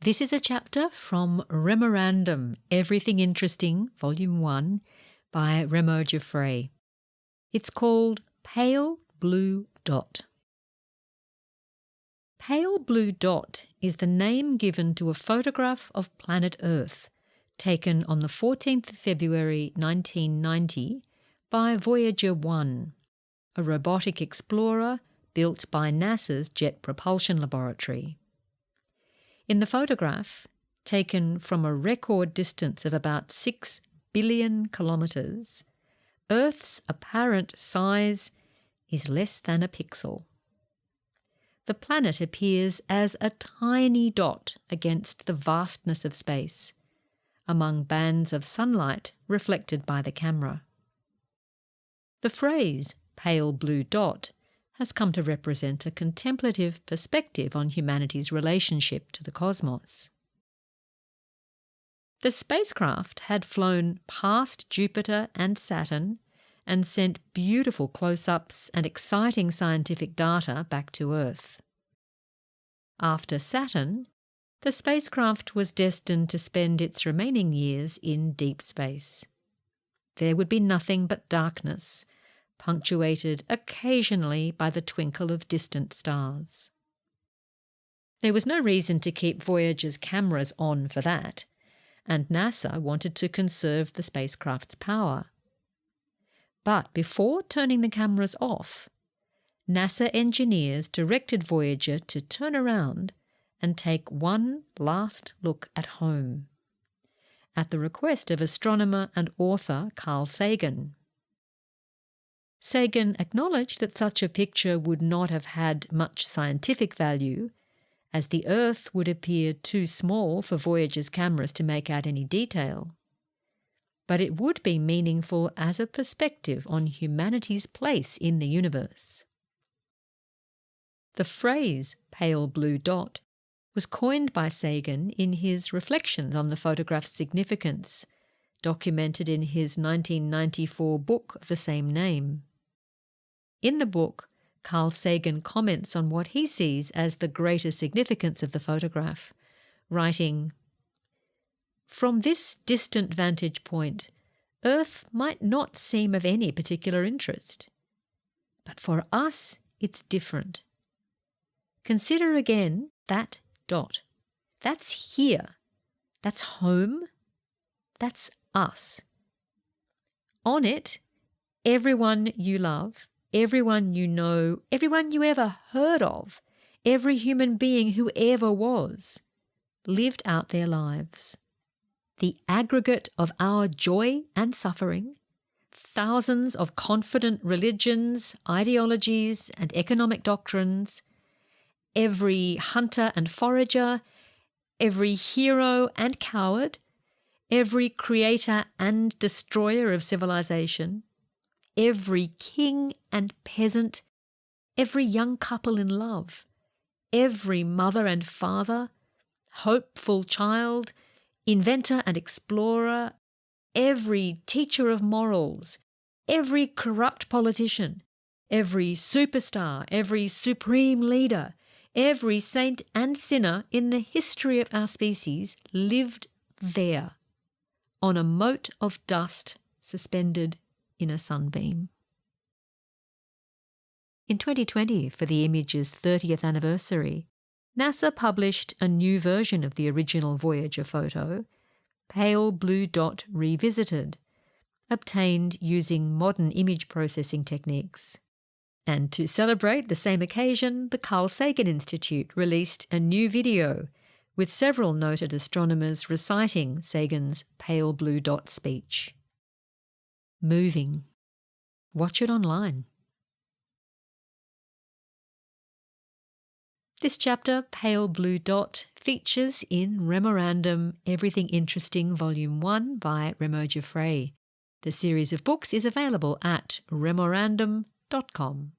This is a chapter from REMORANDOM Everything Interesting Volume 1 by REMO Giuffré. It's called Pale Blue Dot. Pale blue dot is the name given to a photograph of planet Earth taken on the 14th of February 1990 by Voyager 1, a robotic explorer built by NASA's Jet Propulsion Laboratory. In the photograph, taken from a record distance of about 6 billion kilometres, Earth's apparent size is less than a pixel. The planet appears as a tiny dot against the vastness of space, among bands of sunlight reflected by the camera. The phrase pale blue dot has come to represent a contemplative perspective on humanity's relationship to the cosmos. The spacecraft had flown past Jupiter and Saturn and sent beautiful close-ups and exciting scientific data back to Earth. After Saturn, the spacecraft was destined to spend its remaining years in deep space. There would be nothing but darkness, punctuated occasionally by the twinkle of distant stars. There was no reason to keep Voyager's cameras on for that, and NASA wanted to conserve the spacecraft's power. But before turning the cameras off, NASA engineers directed Voyager to turn around and take one last look at home, at the request of astronomer and author Carl Sagan. Sagan acknowledged that such a picture would not have had much scientific value, as the Earth would appear too small for Voyager's cameras to make out any detail. But it would be meaningful as a perspective on humanity's place in the universe. The phrase pale blue dot was coined by Sagan in his reflections on the photograph's significance, documented in his 1994 book of the same name. In the book, Carl Sagan comments on what he sees as the greater significance of the photograph, writing, "From this distant vantage point, Earth might not seem of any particular interest. But for us, it's different. Consider again that dot. That's here. That's home. That's us. On it, everyone you love, everyone you know, everyone you ever heard of, every human being who ever was, lived out their lives. The aggregate of our joy and suffering, thousands of confident religions, ideologies, and economic doctrines, every hunter and forager, every hero and coward, every creator and destroyer of civilization, every king and peasant, every young couple in love, every mother and father, hopeful child, inventor and explorer, every teacher of morals, every corrupt politician, every superstar, every supreme leader, every saint and sinner in the history of our species lived there, on a mote of dust suspended in a sunbeam." In 2020, for the image's 30th anniversary, NASA published a new version of the original Voyager photo, Pale Blue Dot Revisited, obtained using modern image processing techniques. And to celebrate the same occasion, the Carl Sagan Institute released a new video with several noted astronomers reciting Sagan's Pale Blue Dot speech. Moving. Watch it online. This chapter, Pale Blue Dot, features in REMORANDOM Everything Interesting Volume 1 by REMO Giuffré. The series of books is available at remorandom.com.